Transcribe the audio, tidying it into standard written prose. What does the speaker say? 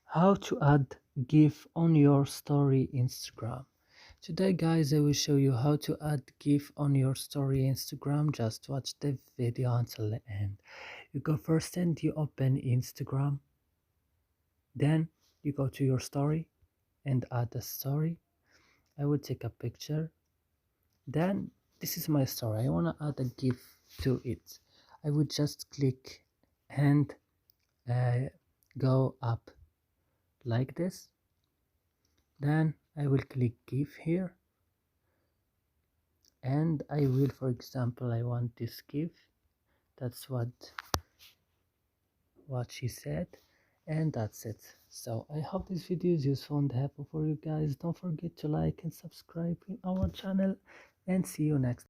How to add GIF on your story Instagram. Today guys, I will show you how to add GIF on your story Instagram. Just watch the video until the end. You go first and you open Instagram, then you go to your story and add a story. I will take a picture, then this is my story. I want to add a GIF to it. I would just click and go up like this. Then I will click GIF here, and I will, for example, I want this GIF. That's what she said, and that's it. So I hope this video is useful and helpful for you guys. Don't forget to like and subscribe in our channel, and see you next